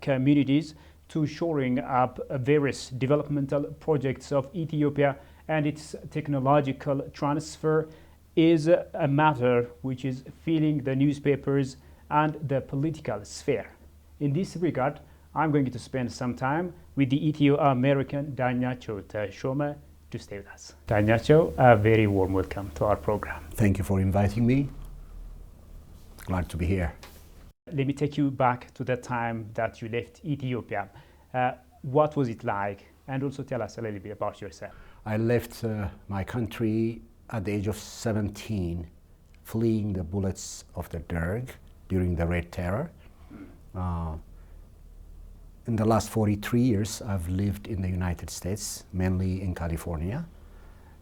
communities to shoring up various developmental projects of Ethiopia, and its technological transfer is a matter which is filling the newspapers and the political sphere. In this regard, I'm going to spend some time with the Ethio-American Dagnachew Teshome to stay with us. Dagnachew, a very warm welcome to our program. Thank you for inviting me. Glad to be here. Let me take you back to the time that you left Ethiopia. What was it like? And also tell us a little bit about yourself. I left my country at the age of 17, fleeing the bullets of the Derg during the Red Terror. In the last 43 years, I've lived in the United States, mainly in California.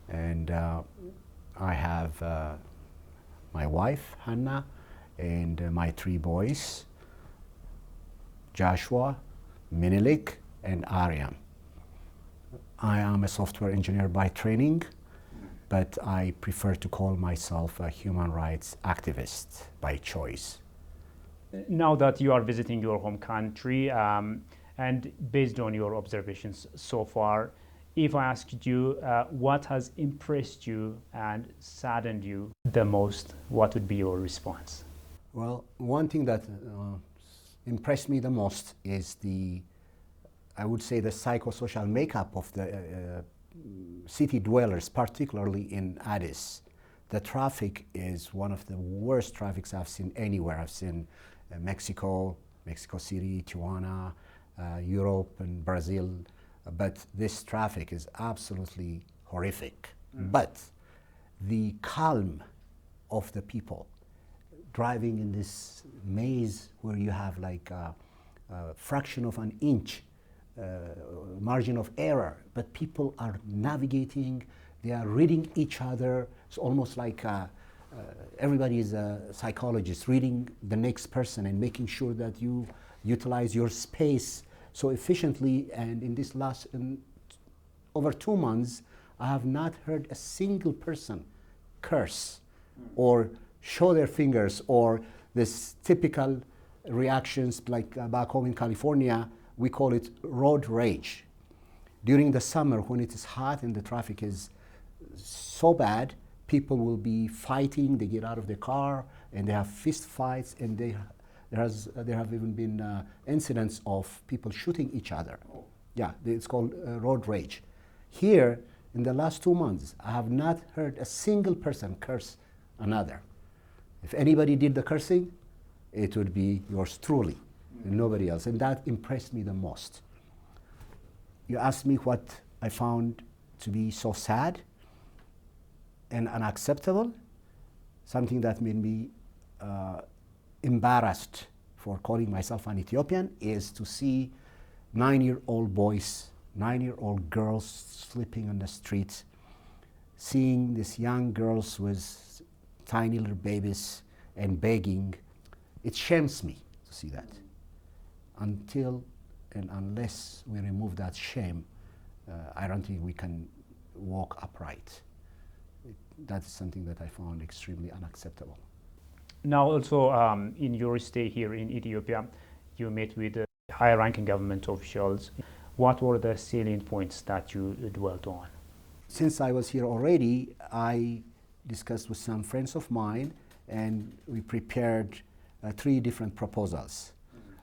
And I have my wife, Hannah, and my 3 boys, Joshua, Menelik, and Aryam. I am a software engineer by training, but I prefer to call myself a human rights activist by choice. Now that you are visiting your home country, and based on your observations so far, if I asked you what has impressed you and saddened you the most, what would be your response? Well, one thing that impressed me the most is I would say the psychosocial makeup of the city dwellers, particularly in Addis. The traffic is one of the worst traffics I've seen anywhere. I've seen Mexico City, Tijuana, Europe and Brazil, but this traffic is absolutely horrific. But the calm of the people driving in this maze where you have like a fraction of an inch margin of error, but people are navigating, they are reading each other. It's almost like everybody is a psychologist, reading the next person and making sure that you utilize your space so efficiently. And in this over 2 months, I have not heard a single person curse or show their fingers, or this typical reactions like back home in California, we call it road rage. During the summer when it is hot and the traffic is so bad, people will be fighting, they get out of the car and they have fist fights, and there have even been incidents of people shooting each other. Yeah, it's called road rage. Here, in the last 2 months, I have not heard a single person curse another. If anybody did the cursing, it would be yours truly, and nobody else. And that impressed me the most. You asked me what I found to be so sad and unacceptable. Something that made me embarrassed for calling myself an Ethiopian is to see 9-year-old boys, 9-year-old girls sleeping on the streets, seeing these young girls with tiny little babies and begging. It shames me to see that. Until and unless we remove that shame, I don't think we can walk upright. That is something that I found extremely unacceptable. Now also, in your stay here in Ethiopia, you met with high-ranking government officials. What were the salient points that you dwelt on? Since I was here already, I discussed with some friends of mine, and we prepared 3 different proposals.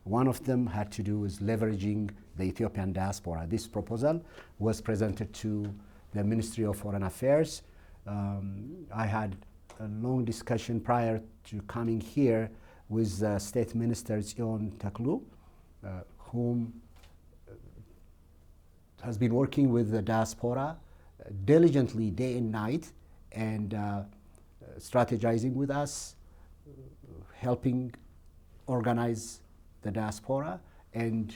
One of them had to do with leveraging the Ethiopian diaspora. This proposal was presented to the Ministry of Foreign Affairs. I had a long discussion prior to coming here with State Minister Ethio-American whom has been working with the diaspora diligently day and night, and strategizing with us, helping organize the diaspora, and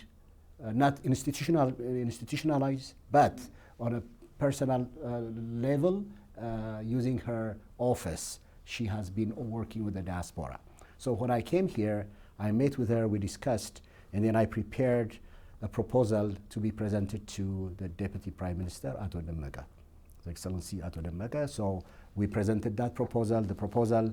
not institutionalized, but on a personal level, using her office. She has been working with the diaspora. So when I came here, I met with her, we discussed, and then I prepared a proposal to be presented to the Deputy Prime Minister, His Excellency Ethio-American. So we presented that proposal. The proposal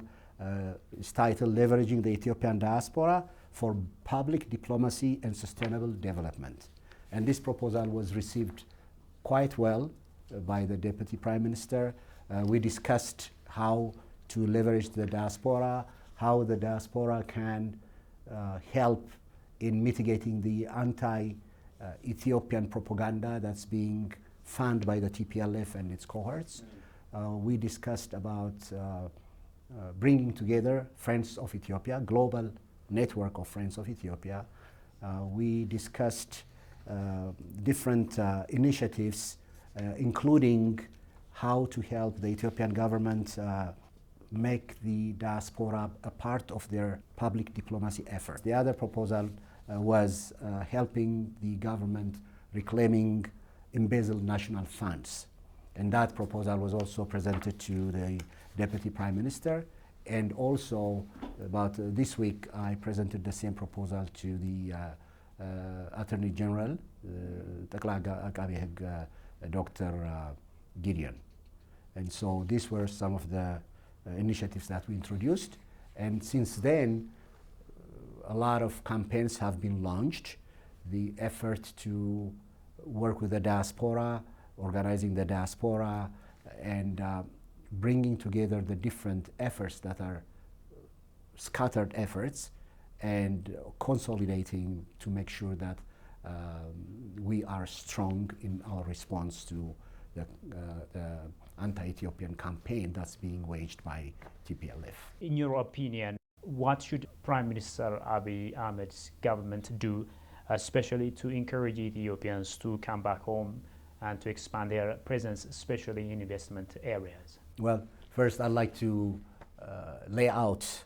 is titled Leveraging the Ethiopian Diaspora for public diplomacy and sustainable development. And this proposal was received quite well by the Deputy Prime Minister. We discussed how to leverage the diaspora, how the diaspora can help in mitigating the anti-Ethiopian propaganda that's being funded by the TPLF and its cohorts. We discussed about bringing together Friends of Ethiopia, global network of Friends of Ethiopia. We discussed different initiatives, including how to help the Ethiopian government make the diaspora a part of their public diplomacy effort. The other proposal was helping the government reclaiming embezzled national funds. And that proposal was also presented to the Deputy Prime Minister. And also, about this week, I presented the same proposal to the Attorney General, Dr. Gideon. And so these were some of the initiatives that we introduced. And since then, a lot of campaigns have been launched. The effort to work with the diaspora, organizing the diaspora, and bringing together the different efforts that are scattered efforts and consolidating to make sure that we are strong in our response to the anti-Ethiopian campaign that's being waged by TPLF. In your opinion, what should Prime Minister Abiy Ahmed's government do, especially to encourage Ethiopians to come back home and to expand their presence, especially in investment areas? Well, first I'd like to lay out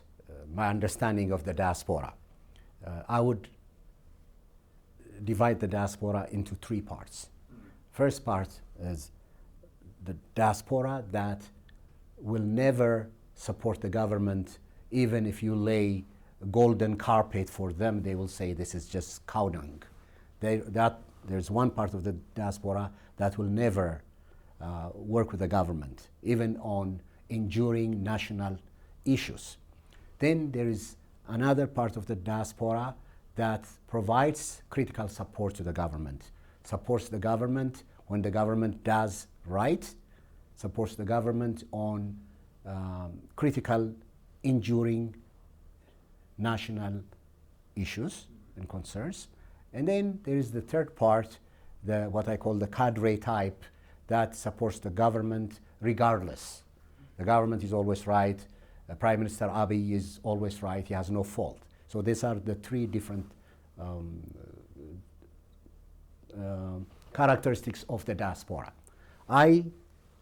my understanding of the diaspora. I would divide the diaspora into three parts. First part is the diaspora that will never support the government. Even if you lay a golden carpet for them, they will say this is just cow dung. There's one part of the diaspora that will never work with the government, even on enduring national issues. Then there is another part of the diaspora that provides critical support to the government, supports the government when the government does right, supports the government on critical, enduring national issues and concerns. And then there is the third part, what I call the cadre type, that supports the government regardless. The government is always right. Prime Minister Abiy is always right. He has no fault. So these are the three different characteristics of the diaspora. I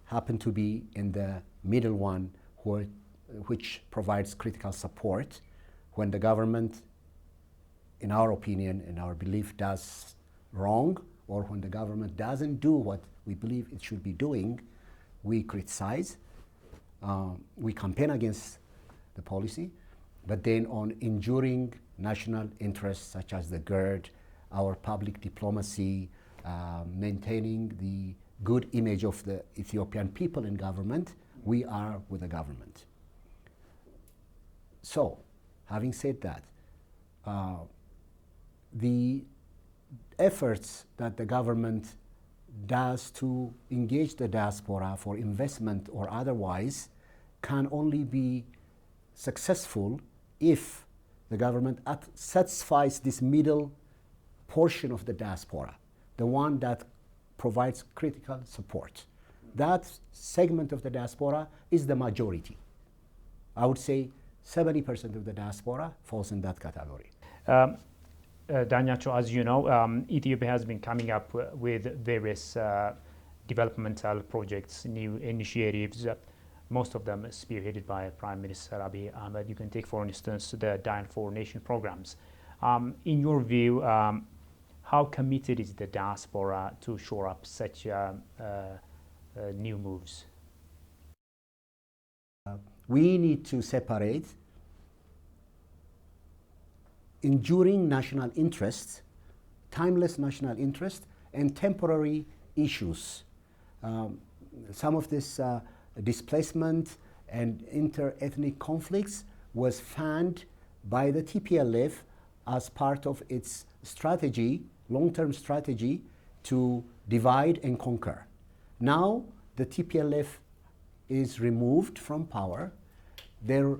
happen to be in the middle one, which provides critical support when the government, in our opinion, in our belief, does wrong, or when the government doesn't do what we believe it should be doing. We criticize, we campaign against the policy, but then on enduring national interests such as the GERD, our public diplomacy, maintaining the good image of the Ethiopian people in government, we are with the government. So, having said that, the efforts that the government does to engage the diaspora for investment or otherwise can only be successful if the government satisfies this middle portion of the diaspora, the one that provides critical support. That segment of the diaspora is the majority. I would say 70% of the diaspora falls in that category. Dagnachew, as you know, Ethiopia has been coming up with various developmental projects, new initiatives, most of them spearheaded by Prime Minister Abiy Ahmed. You can take, for instance, the Dine for Nation programs. In your view, how committed is the diaspora to shore up such new moves? We need to separate enduring national interests, timeless national interest, and temporary issues. Some of this displacement and inter-ethnic conflicts was fanned by the TPLF as part of its strategy, long-term strategy, to divide and conquer. Now the TPLF is removed from power. Their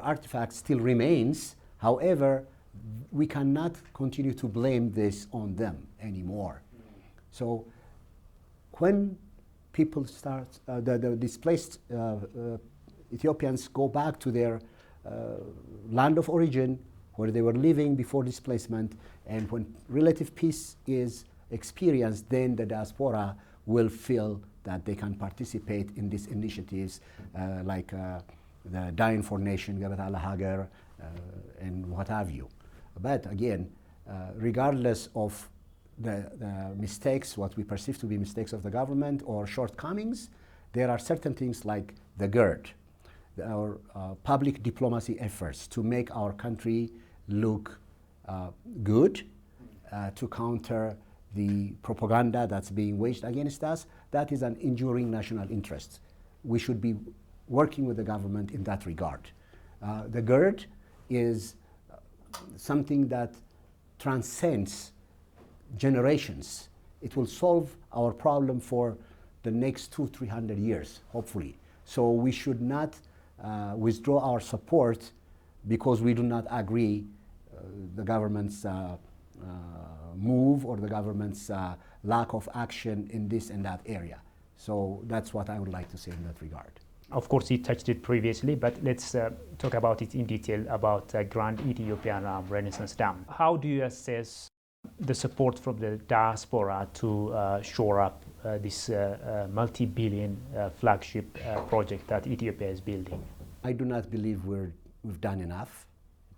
artifact still remains. However, we cannot continue to blame this on them anymore. So when people start, the displaced Ethiopians go back to their land of origin, where they were living before displacement, and when relative peace is experienced, then the diaspora will feel that they can participate in these initiatives like the Dying for Nation, Gabat al Hagar, and what have you. But again, regardless of the mistakes, what we perceive to be mistakes of the government or shortcomings, there are certain things like the GERD, our public diplomacy efforts to make our country look good, to counter the propaganda that's being waged against us. That is an enduring national interest. We should be working with the government in that regard. The GERD is something that transcends generations. It will solve our problem for the next 200-300 years, hopefully. So we should not withdraw our support because we do not agree the government's move or the government's lack of action in this and that area. So that's what I would like to say in that regard. Of course, you touched it previously, but let's talk about it in detail about Grand Ethiopian Renaissance Dam. How do you assess the support from the diaspora to shore up this multi-billion flagship project that Ethiopia is building? I do not believe we've done enough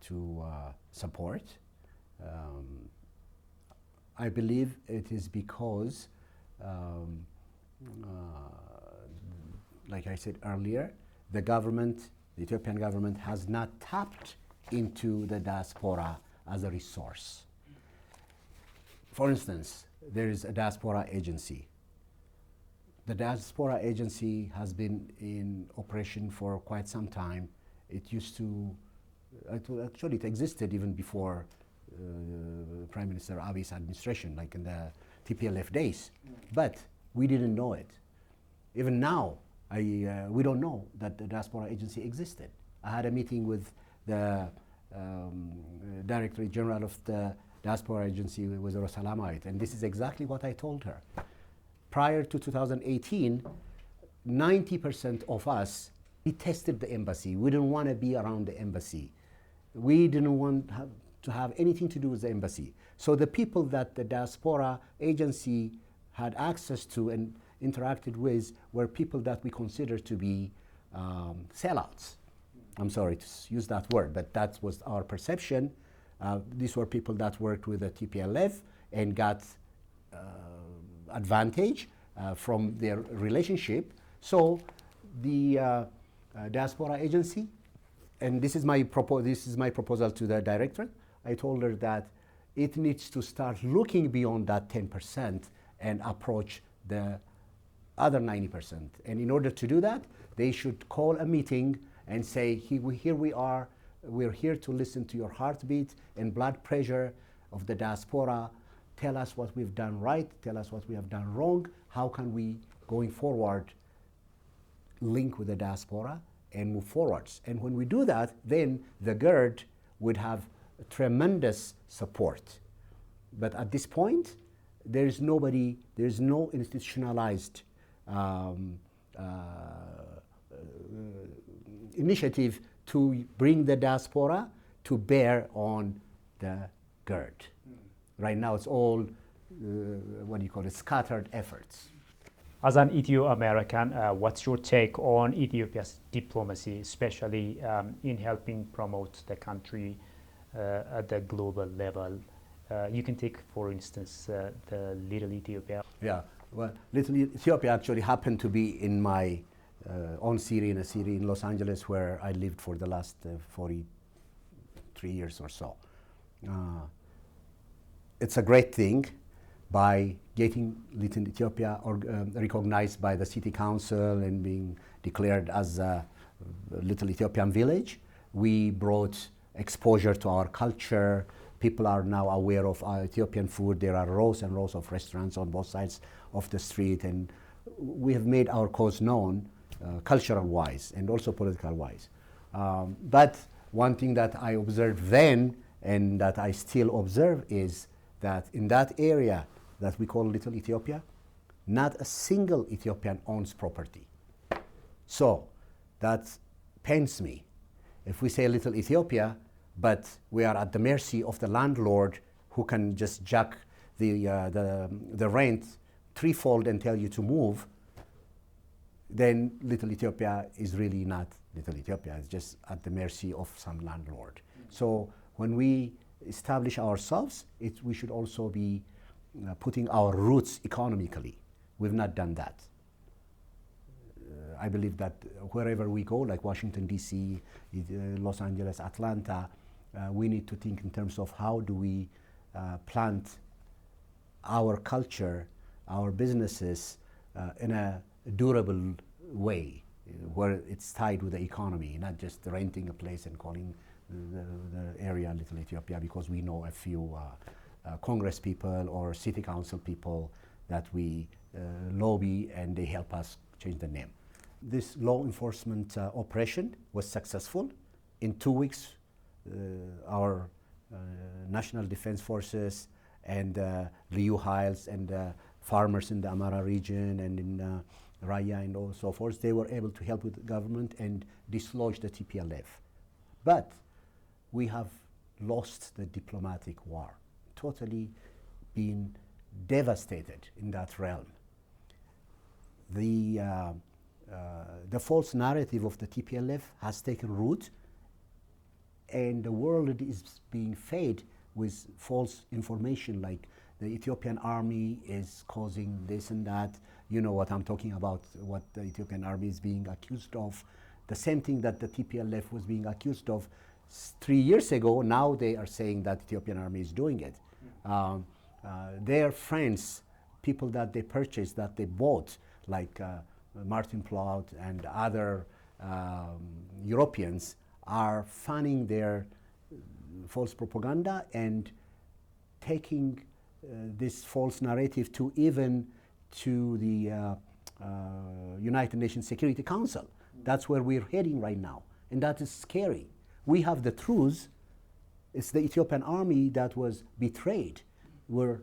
to support. I believe it is because, like I said earlier, the government, the Ethiopian government, has not tapped into the diaspora as a resource. For instance, there is a diaspora agency. The diaspora agency has been in operation for quite some time. It used to, actually it existed even before Prime Minister Addis administration, like in the TPLF days, but we didn't know it. Even now, we don't know that the diaspora agency existed. I had a meeting with the Director General of the diaspora agency, with Salamite, and this is exactly what I told her. Prior to 2018, 90% of us detested the embassy. We didn't want to be around the embassy. We didn't want to have anything to do with the embassy. So the people that the diaspora agency had access to and interacted with were people that we consider to be sellouts. I'm sorry to use that word, but that was our perception. These were people that worked with the TPLF and got advantage from their relationship. So the diaspora agency, and this is my proposal to the director. I told her that it needs to start looking beyond that 10% and approach the other 90%. And in order to do that, they should call a meeting and say, here we are, we're here to listen to your heartbeat and blood pressure of the diaspora. Tell us what we've done right, tell us what we have done wrong. How can we, going forward, link with the diaspora and move forwards? And when we do that, then the GERD would have tremendous support. But at this point, there is no institutionalized initiative to bring the diaspora to bear on the GERD. Right now it's all, scattered efforts. As an Ethio-American, what's your take on Ethiopia's diplomacy, especially in helping promote the country at the global level? You can take, for instance, the Little Ethiopia. Yeah, well, Little Ethiopia actually happened to be in my own city, in a city in Los Angeles where I lived for the last 43 years or so. It's a great thing by getting Little Ethiopia recognized by the city council and being declared as a Little Ethiopian village. We brought exposure to our culture. People are now aware of our Ethiopian food. There are rows and rows of restaurants on both sides of the street, and we have made our cause known cultural-wise and also political-wise. But one thing that I observed then and that I still observe is that in that area that we call Little Ethiopia, not a single Ethiopian owns property. So that pains me. If we say Little Ethiopia, but we are at the mercy of the landlord who can just jack the rent threefold and tell you to move, then Little Ethiopia is really not Little Ethiopia. It's just at the mercy of some landlord. So when we establish ourselves, we should also be putting our roots economically. We've not done that. I believe that wherever we go, like Washington, D.C., Los Angeles, Atlanta, we need to think in terms of how do we plant our culture, our businesses in a durable way, where it's tied with the economy, not just renting a place and calling the area Little Ethiopia because we know a few Congress people or city council people that we lobby and they help us change the name. This law enforcement operation was successful. In 2 weeks, our National Defense Forces and Liu Hiles and farmers in the Amara region and in Raya and so forth, they were able to help with the government and dislodge the TPLF. But we have lost the diplomatic war, totally been devastated in that realm. The false narrative of the TPLF has taken root, and the world is being fed with false information like the Ethiopian army is causing this and that. You know what I'm talking about, what the Ethiopian army is being accused of. The same thing that the TPLF was being accused of 3 years ago, now they are saying that Ethiopian army is doing it. Their friends, people that they purchased, that they bought, like Martin Plaut and other Europeans, are fanning their false propaganda and taking this false narrative to even to the United Nations Security Council. That's where we're heading right now, and that is scary. We have the truth. It's the Ethiopian army that was betrayed, were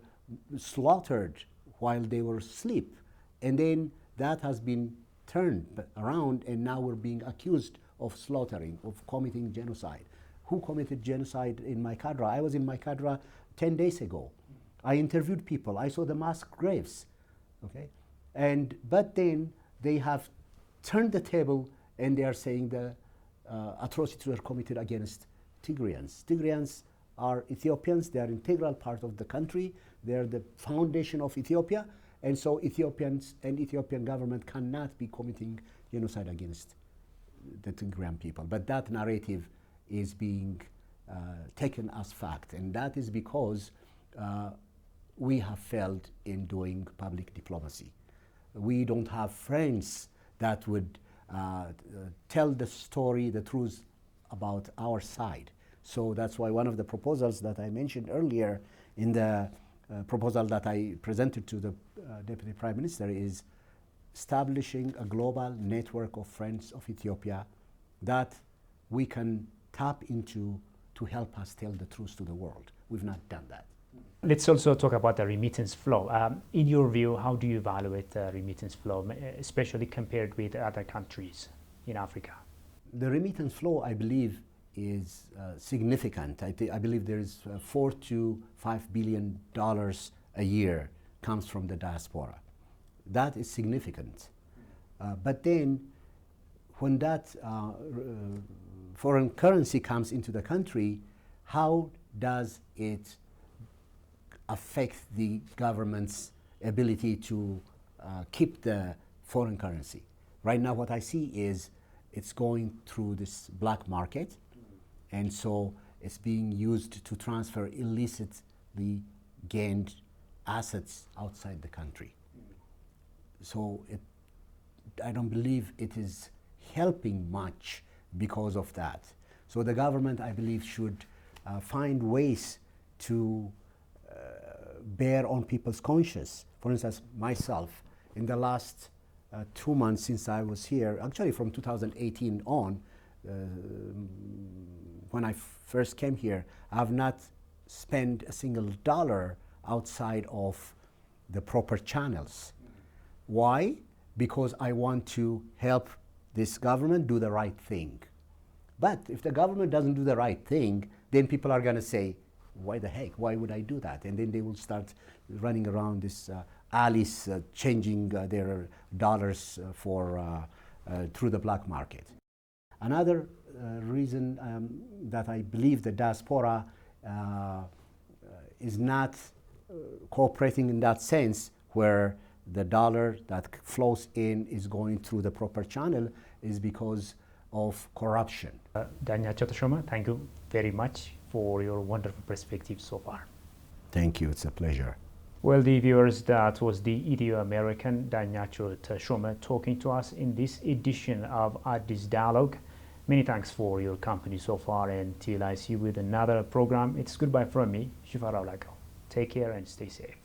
slaughtered while they were asleep, and then that has been turned around, and now we're being accused of slaughtering, of committing genocide. Who committed genocide in Maikadra? I was in Maikadra 10 days ago. I interviewed people. I saw the mass graves. Okay, but then they have turned the table and they are saying the atrocities were committed against Tigrayans. Tigrayans are Ethiopians. They are an integral part of the country. They are the foundation of Ethiopia, and so Ethiopians and Ethiopian government cannot be committing genocide against the Tigrayan people. But that narrative is being taken as fact, and that is because we have failed in doing public diplomacy. We don't have friends that would tell the story, the truth about our side. So that's why one of the proposals that I mentioned earlier in the proposal that I presented to the Deputy Prime Minister is establishing a global network of friends of Ethiopia that we can tap into to help us tell the truth to the world. We've not done that. Let's also talk about the remittance flow. In your view, how do you evaluate the remittance flow, especially compared with other countries in Africa? The remittance flow, I believe, is significant. I believe there is $4 to $5 billion a year comes from the diaspora. That is significant. But then when that foreign currency comes into the country, how does it affect the government's ability to keep the foreign currency? Right now what I see is it's going through this black market, and so it's being used to transfer illicitly gained assets outside the country. So I don't believe it is helping much because of that. So the government, I believe, should find ways to bear on people's conscience. For instance, myself, in the last 2 months since I was here, actually from 2018 on, when I first came here, I have not spent a single dollar outside of the proper channels. Why? Because I want to help this government do the right thing. But if the government doesn't do the right thing, then people are going to say, why the heck? Why would I do that? And then they will start running around this alleys, changing their dollars through the black market. Another reason that I believe the diaspora is not cooperating in that sense, where the dollar that flows in is going through the proper channel, is because of corruption. Dagnachew Teshome, thank you very much for your wonderful perspective so far. Thank you, it's a pleasure. Well, the viewers, that was the Ethio-American Dagnachew Teshome talking to us in this edition of Addis Dialogue. Many thanks for your company so far, and till I see you with another program, it's goodbye from me, Shifar Aulako. Take care and stay safe.